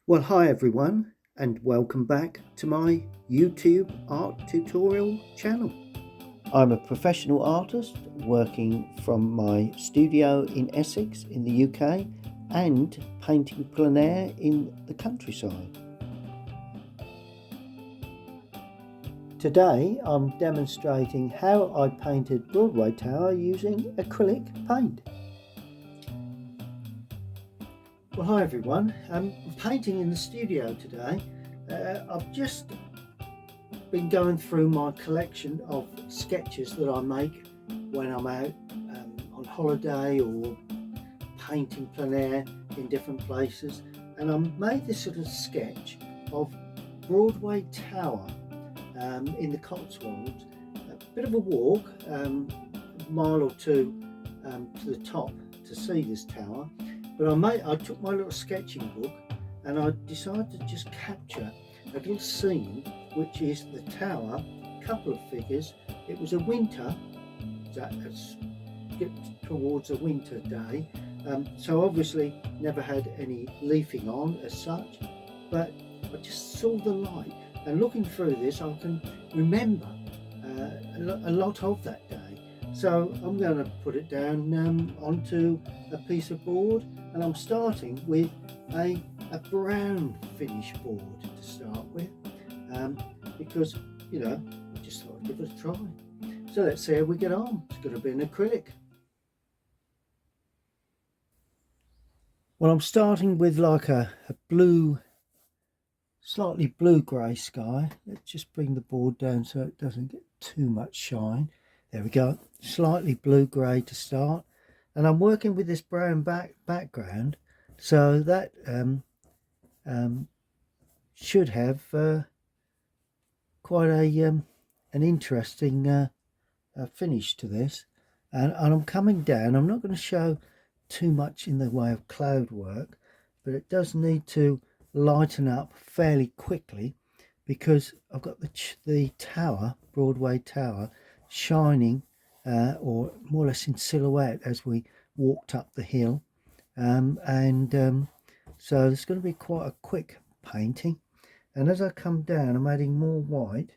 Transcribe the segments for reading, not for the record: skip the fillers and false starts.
Well, hi everyone, and welcome back to my YouTube art tutorial channel. I'm a professional artist working from my studio in Essex in the UK and painting plein air in the countryside. Today I'm demonstrating how I painted Broadway Tower using acrylic paint. Well, hi everyone, I'm painting in the studio today. I've just been going through my collection of sketches that I make when I'm out on holiday or painting plein air in different places, and I made this sort of sketch of Broadway Tower in the Cotswolds. A bit of a walk, a mile or two to the top to see this tower, but I took my little sketching book and I decided to just capture a little scene, which is the tower, a couple of figures. It was a winter, let's get towards a winter day, so obviously never had any leafing on as such, but I just saw the light, and looking through this I can remember a lot of that day. So I'm going to put it down onto a piece of board, and I'm starting with a brown finish board to start with, because I just thought I'd give it a try. So let's see how we get on. It's going to be an acrylic. Well, I'm starting with like a blue, slightly blue-grey sky. Let's just bring the board down so it doesn't get too much shine. There we go, slightly blue-grey to start, and I'm working with this brown background, so that should have quite an interesting finish to this. And I'm coming down. I'm not going to show too much in the way of cloud work, but it does need to lighten up fairly quickly because I've got the tower, Broadway Tower, shining or more or less in silhouette as we walked up the hill, so it's going to be quite a quick painting. And as I come down, I'm adding more white,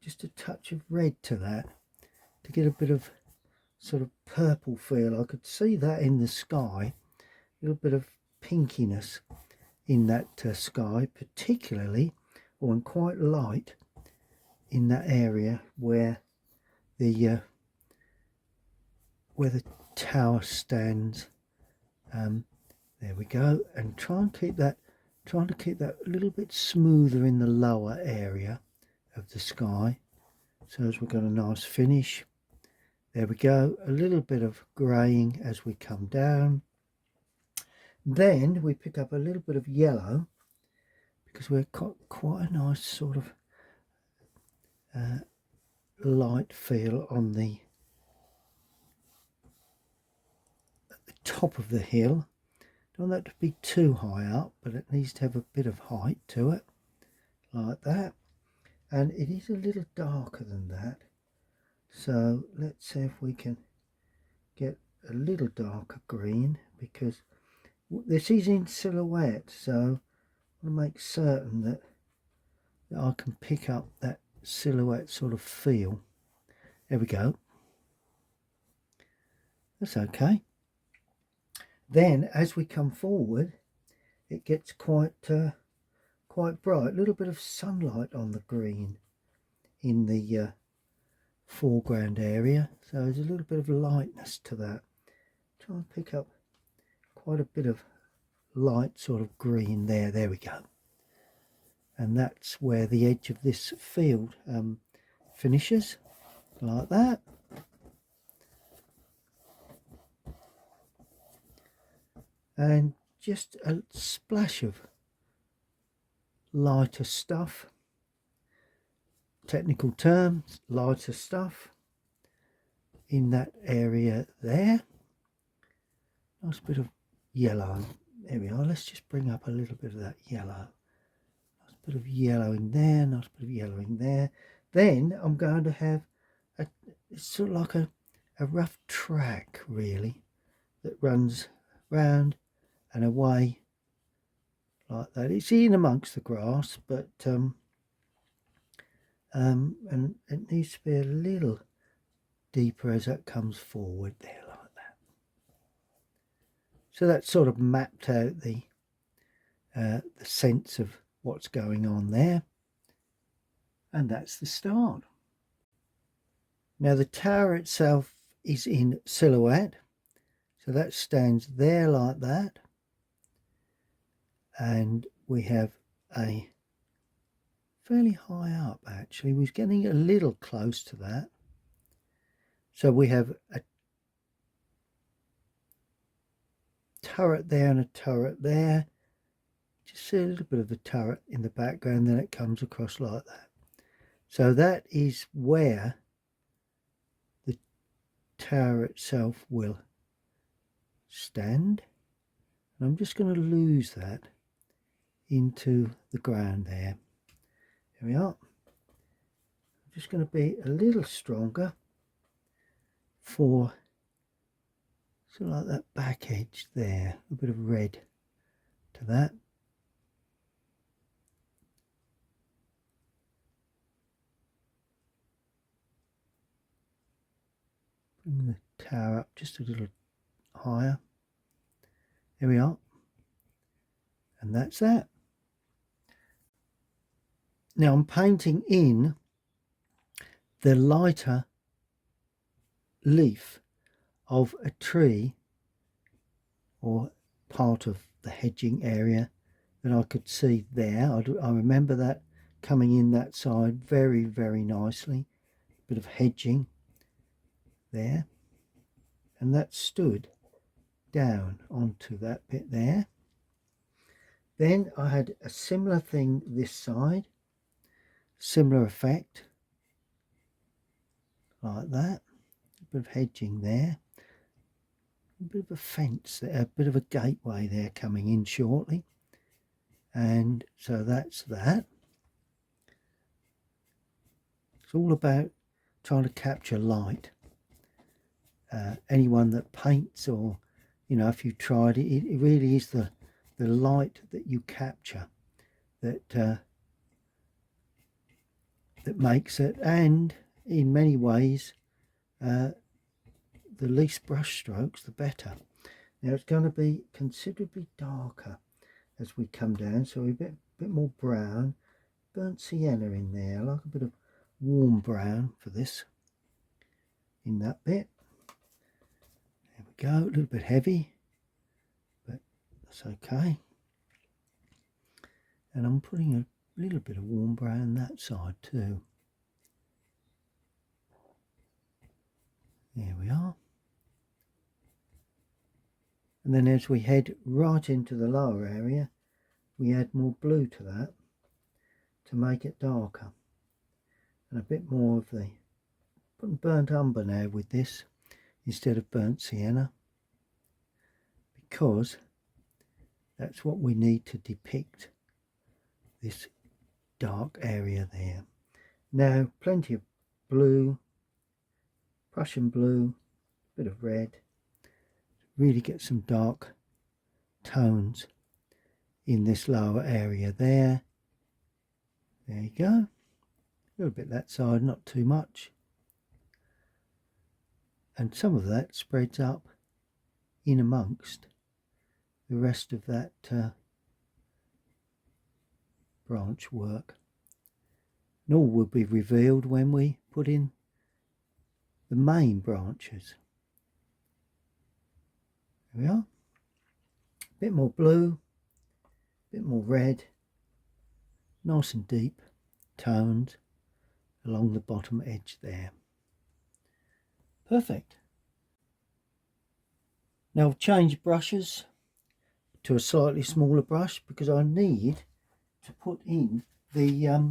just a touch of red to that, to get a bit of sort of purple feel. I could see that in the sky, a little bit of pinkiness in that sky, particularly, or in quite light in that area where the tower stands. There we go, and trying to keep that a little bit smoother in the lower area of the sky, so as we've got a nice finish. There we go, a little bit of greying as we come down. Then we pick up a little bit of yellow because we've got quite a nice sort of light feel on at the top of the hill. Don't want that to be too high up, but it needs to have a bit of height to it, like that. And it is a little darker than that, so let's see if we can get a little darker green, because this is in silhouette, so I want to make certain that I can pick up that silhouette sort of feel. There we go, that's okay. Then as we come forward, it gets quite bright, a little bit of sunlight on the green in the foreground area, so there's a little bit of lightness to that. Try and pick up quite a bit of light sort of green there we go, and that's where the edge of this field finishes, like that. And just a splash of lighter stuff, technical term, lighter stuff in that area there. Nice bit of yellow. There we are. Let's just bring up a little bit of that yellow. Nice bit of yellow in there, nice bit of yellow in there. Then I'm going to have it's sort of like a rough track really that runs round and away like that. It's in amongst the grass, but and it needs to be a little deeper as that comes forward there, like that. So that's sort of mapped out the sense of what's going on there, and that's the start. Now the tower itself is in silhouette, so that stands there like that, and we have a fairly high up, actually. We're getting a little close to that. So we have a turret there and a turret there. Just see a little bit of a turret in the background, then it comes across like that. So that is where the tower itself will stand. And I'm just going to lose that into the ground there. Here we are. I'm just going to be a little stronger for sort of like that back edge there, a bit of red to that. Bring the tower up just a little higher. Here we are. And that's that. Now I'm painting in the lighter leaf of a tree or part of the hedging area that I could see there. I remember that coming in that side very, very nicely. Bit of hedging there, and that stood down onto that bit there. Then I had a similar thing this side, similar effect like that. A bit of hedging there, a bit of a fence there, a bit of a gateway there coming in shortly. And so that's that. It's all about trying to capture light. Anyone that paints, or if you tried it, it really is the light that you capture that that makes it, and in many ways the least brush strokes the better. Now it's going to be considerably darker as we come down, so a bit more brown, burnt sienna in there. I like a bit of warm brown for this in that bit. There we go, a little bit heavy, but that's okay. And I'm putting a little bit of warm brown that side too. There we are. And then as we head right into the lower area, we add more blue to that to make it darker, and a bit more of the burnt umber now with this instead of burnt sienna, because that's what we need to depict this dark area there. Now plenty of blue, Prussian blue, a bit of red, really get some dark tones in this lower area there. There you go. A little bit that side, not too much. And some of that spreads up in amongst the rest of that branch work. And all will be revealed when we put in the main branches. There we are. A bit more blue, a bit more red, nice and deep tones along the bottom edge there. Perfect. Now I've changed brushes to a slightly smaller brush because I need to put in the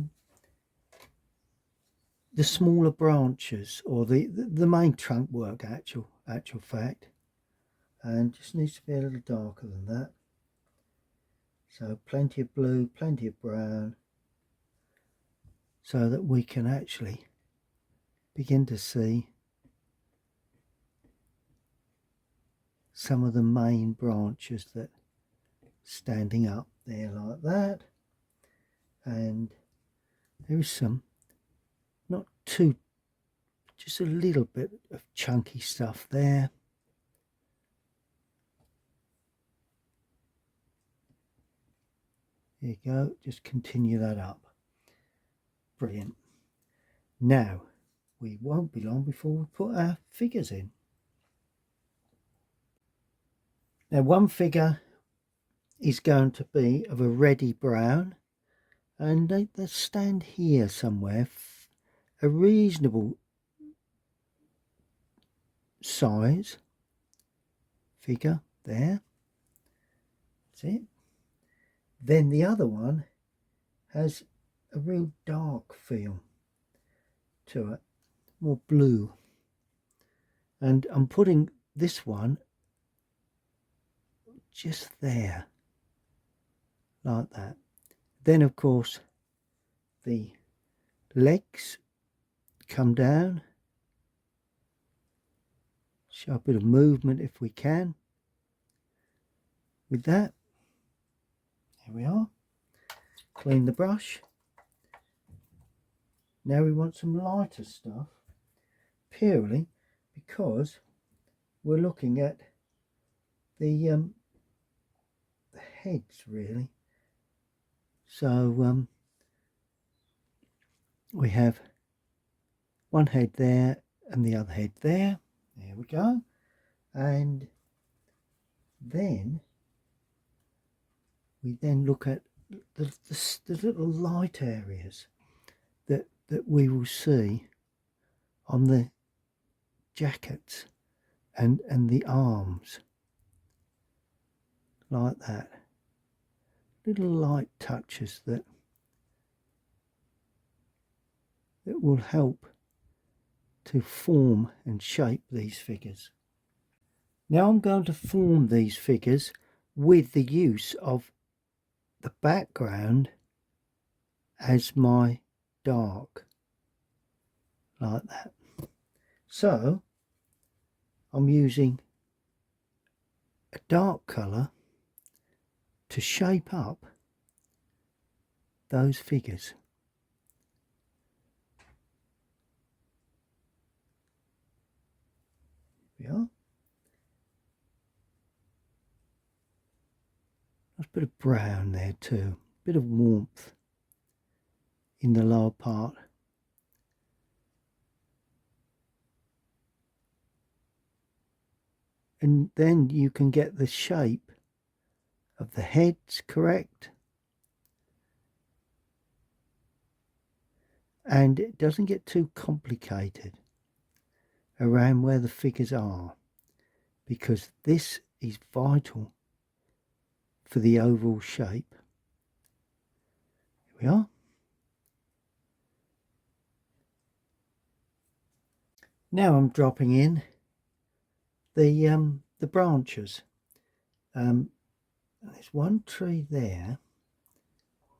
smaller branches, or the main trunk work, actual fact, and just needs to be a little darker than that. So plenty of blue, plenty of brown, so that we can actually begin to see some of the main branches that standing up there like that, and there is some, not too, just a little bit of chunky stuff there. There you go, just continue that up. Brilliant. Now, we won't be long before we put our figures in. Now, one figure is going to be of a reddy brown, and they stand here somewhere, a reasonable size figure there. That's it. Then the other one has a real dark feel to it, more blue, and I'm putting this one just there like that. Then of course the legs come down, show a bit of movement if we can with that. Here we are. Clean the brush. Now we want some lighter stuff, purely because we're looking at the heads really. So we have one head there and the other head there. There we go. And then we then look at the little light areas that we will see on the jackets and the arms, like that. Little light touches that will help to form and shape these figures. Now I'm going to form these figures with the use of the background as my dark, like that. So I'm using a dark colour to shape up those figures. Here we are. There's a bit of brown there too, a bit of warmth in the lower part. And then you can get the shape of the heads correct, and it doesn't get too complicated around where the figures are, because this is vital for the overall shape. Here we are. Now I'm dropping in the branches. There's one tree there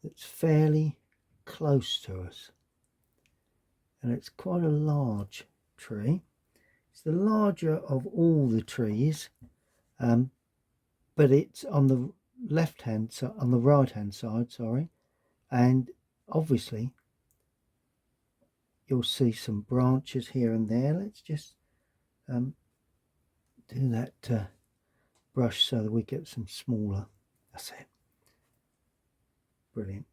that's fairly close to us, and it's quite a large tree. It's the larger of all the trees, but it's on the left hand side, on the right hand side, sorry, and obviously you'll see some branches here and there. Let's just do that brush so that we get some smaller. That's it. Brilliant.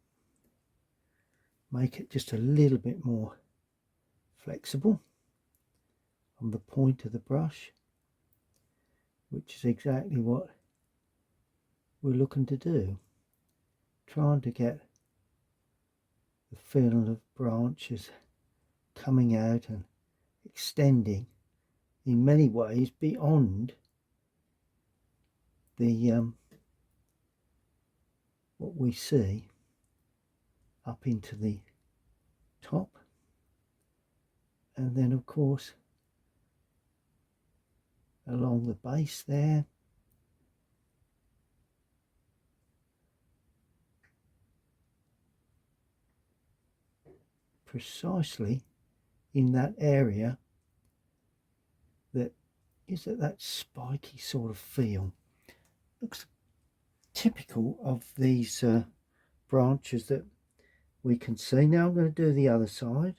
Make it just a little bit more flexible on the point of the brush, which is exactly what we're looking to do. Trying to get the feel of branches coming out and extending in many ways beyond the what we see up into the top, and then of course along the base there. Precisely in that area that is that spiky sort of feel. Looks typical of these branches that we can see. Now I'm going to do the other side.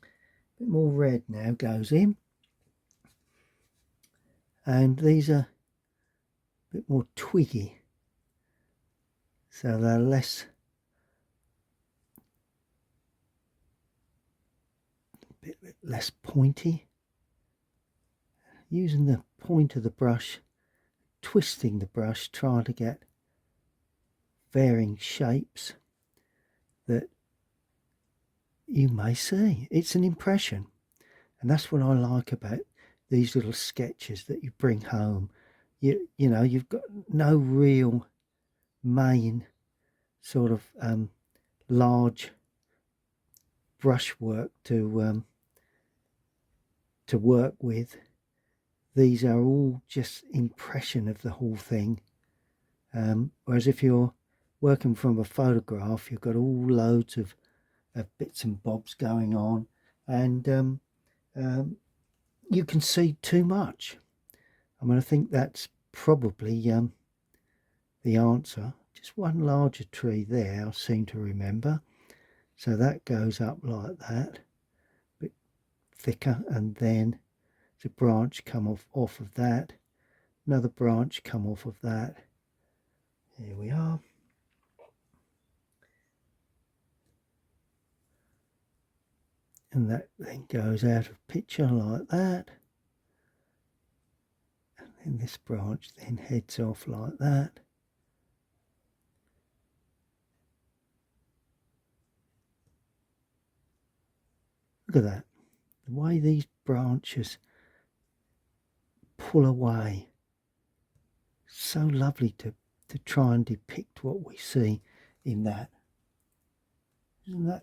A bit more red now goes in, and these are a bit more twiggy, so they're less, a bit less pointy. Using the point of the brush, twisting the brush, trying to get varying shapes that you may see. It's an impression, and that's what I like about these little sketches that you bring home. You know, you've got no real main sort of large brushwork to work with. These are all just impression of the whole thing, whereas if you're working from a photograph, you've got all loads of bits and bobs going on, and you can see too much. I mean, I think that's probably the answer. Just one larger tree there, I seem to remember. So that goes up like that, a bit thicker, and then the branch come off of that, another branch come off of that. Here we are. And that then goes out of picture like that. And then this branch then heads off like that. Look at that, the way these branches pull away. So lovely to try and depict what we see in that. Isn't that,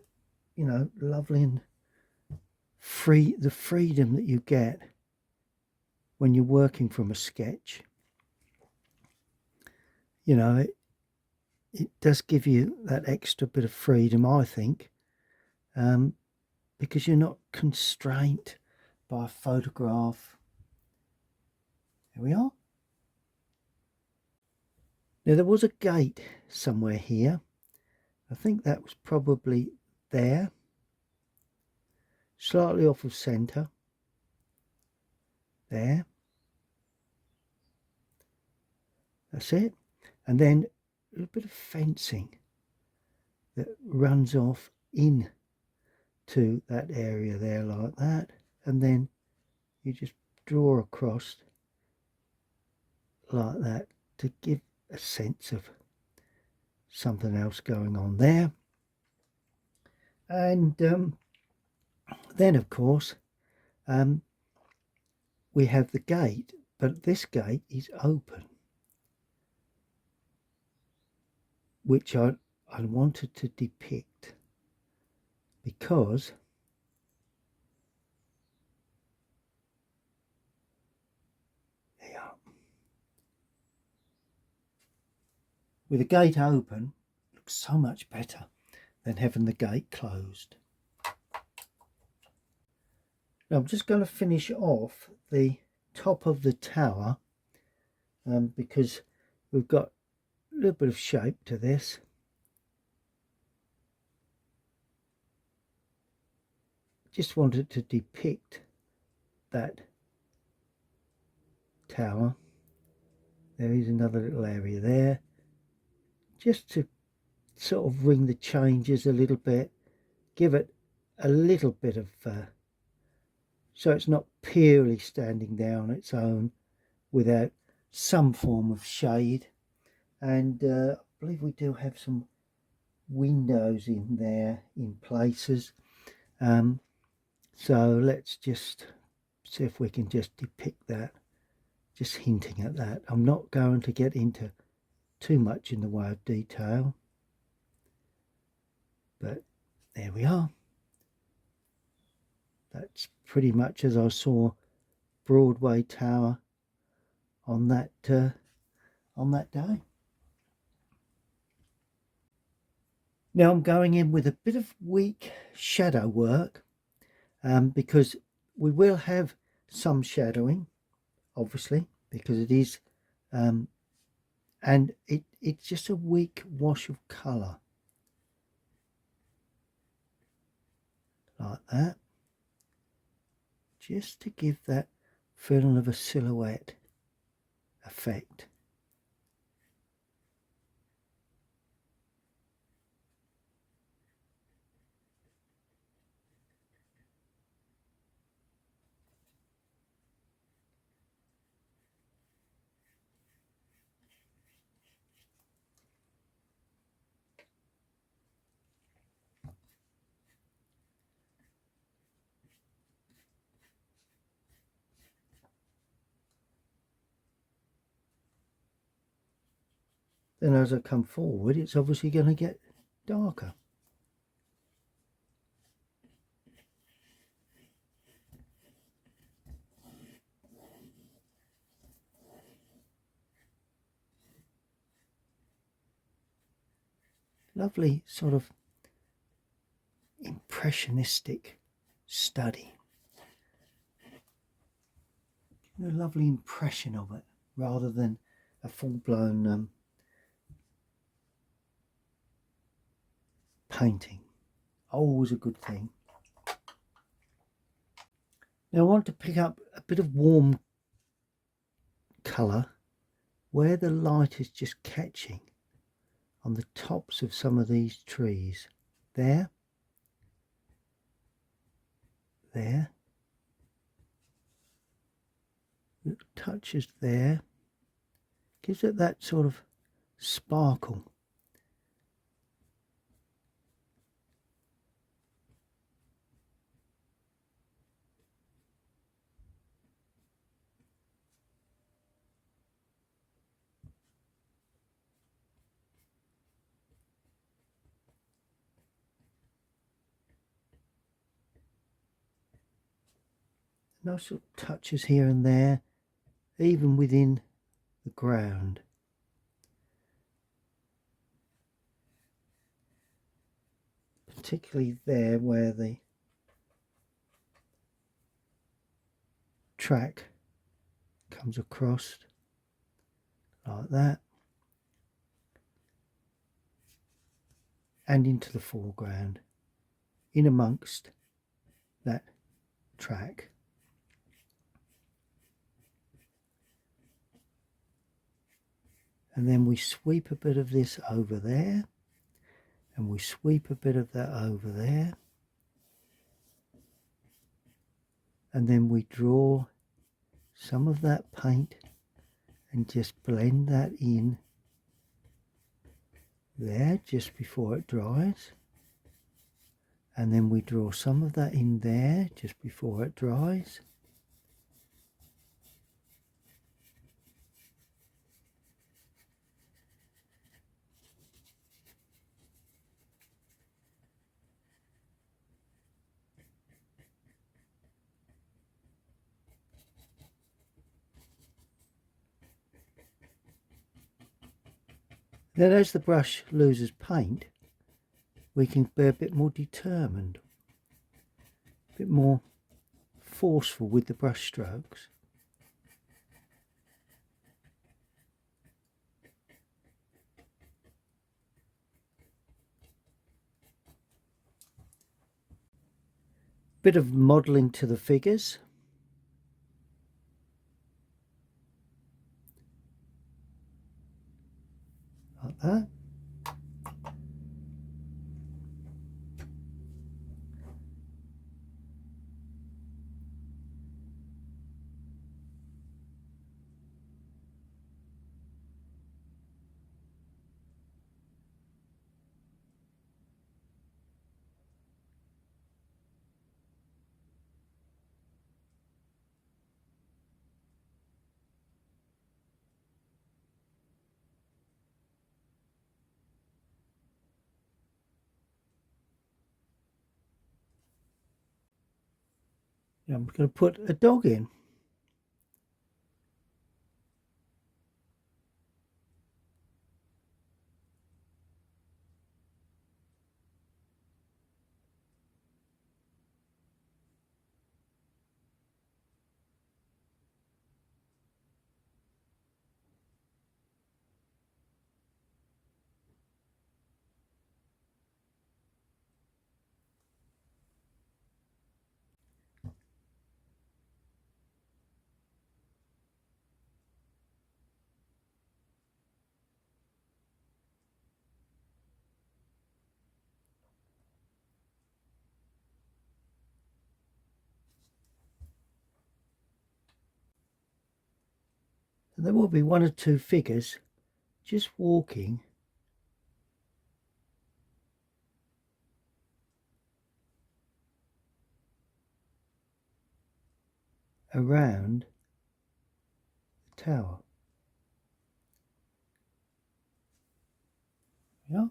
you know, lovely and free, the freedom that you get when you're working from a sketch. You know, it does give you that extra bit of freedom, I think, because you're not constrained by a photograph. Here we are. Now there was a gate somewhere here. I think that was probably there, slightly off of centre. There. That's it. And then a bit of fencing that runs off in to that area there like that, and then you just draw across like that to give a sense of something else going on there. And then of course we have the gate, but this gate is open, which I wanted to depict, because they are. With the gate open, it looks so much better than having the gate closed. Now I'm just going to finish off the top of the tower, because we've got a little bit of shape to this. Just wanted to depict that tower. There is another little area there, just to sort of ring the changes a little bit, give it a little bit of so it's not purely standing there on its own without some form of shade. And I believe we do have some windows in there in places, so let's just see if we can just depict that, just hinting at that. I'm not going to get into too much in the way of detail, but there we are. That's pretty much as I saw Broadway Tower on that day. Now I'm going in with a bit of weak shadow work, because we will have some shadowing, obviously, because it is and it's just a weak wash of colour like that, just to give that feeling of a silhouette effect. Then as I come forward, it's obviously going to get darker. Lovely sort of impressionistic study. A lovely impression of it rather than a full-blown painting. Always a good thing. Now I want to pick up a bit of warm colour where the light is just catching on the tops of some of these trees. There, there, it touches there, gives it that sort of sparkle. Nice sort of touches here and there, even within the ground. Particularly there where the track comes across like that and into the foreground, in amongst that track. And then we sweep a bit of this over there, and we sweep a bit of that over there, and then we draw some of that paint and just blend that in there just before it dries, and then we draw some of that in there just before it dries. Then as the brush loses paint, we can be a bit more determined, a bit more forceful with the brush strokes. Bit of modelling to the figures. Like that. I'm going to put a dog in. there will be one or two figures just walking around the tower. Yeah.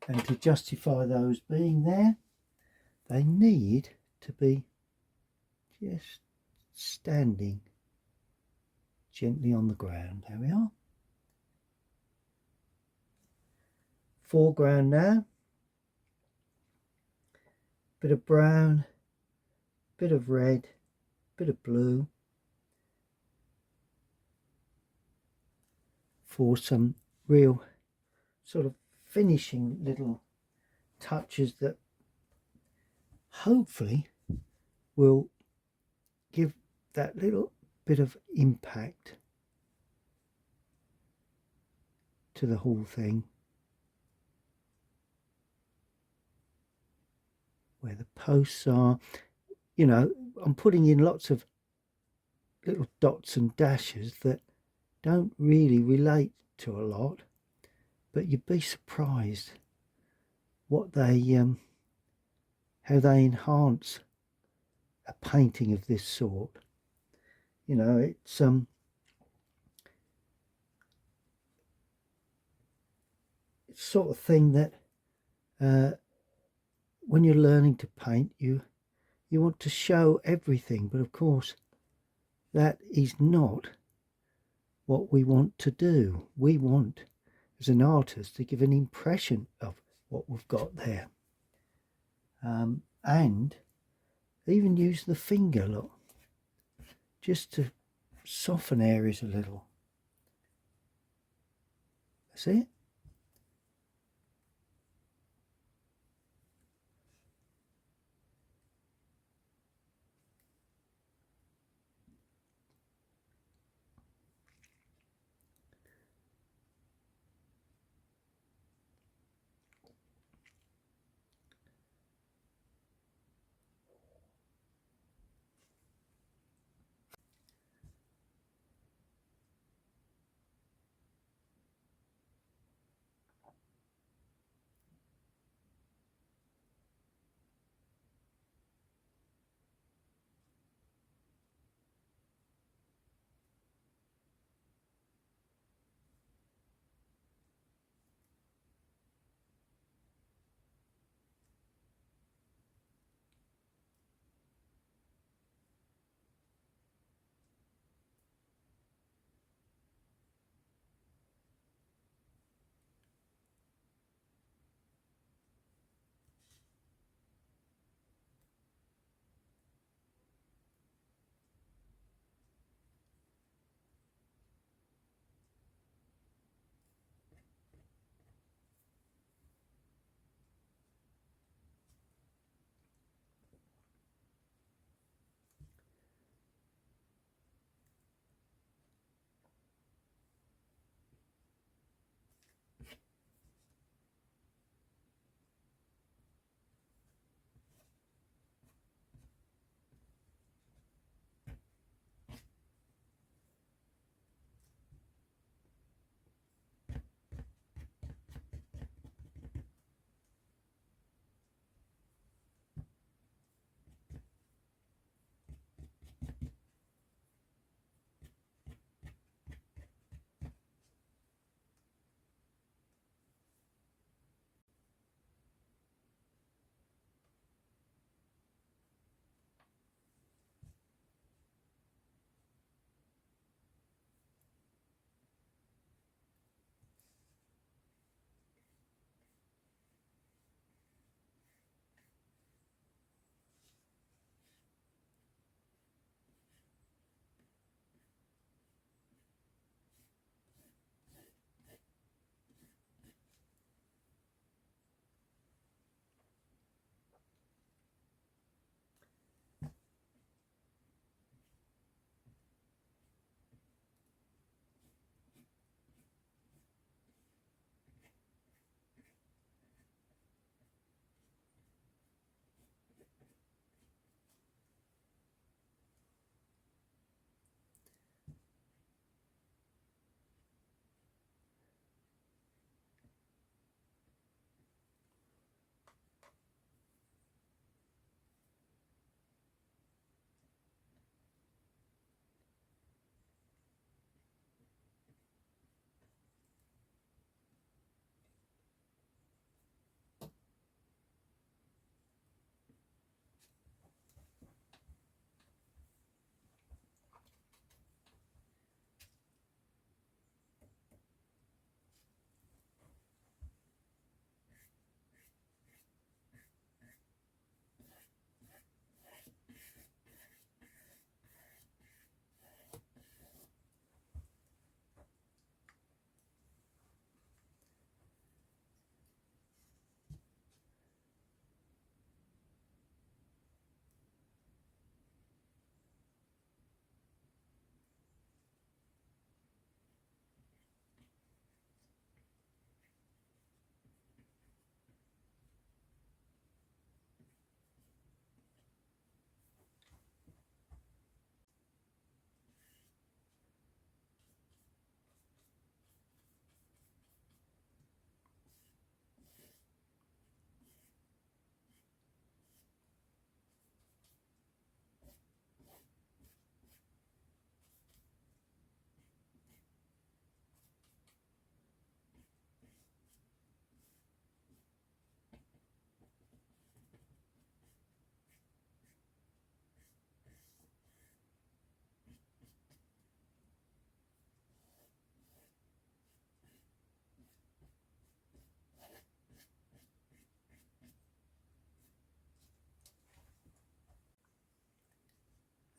And to justify those being there, they need to be just standing gently on the ground. There we are. Foreground now. Bit of brown, bit of red, bit of blue for some real sort of finishing little touches that hopefully will give that little bit of impact to the whole thing. Where the posts are, you know, I'm putting in lots of little dots and dashes that don't really relate to a lot, but you'd be surprised what they how they enhance a painting of this sort. You know, it's sort of thing that when you're learning to paint, you want to show everything, but of course that is not what we want to do. We want, as an artist, to give an impression of what we've got there, and even use the finger, look, just to soften areas a little. See it?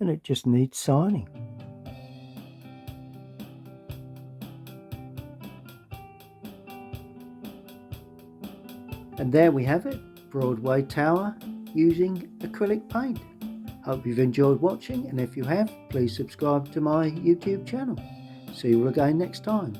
and it just needs signing. And there we have it, Broadway Tower using acrylic paint. Hope you've enjoyed watching, and if you have, please subscribe to my YouTube channel. See you all again next time.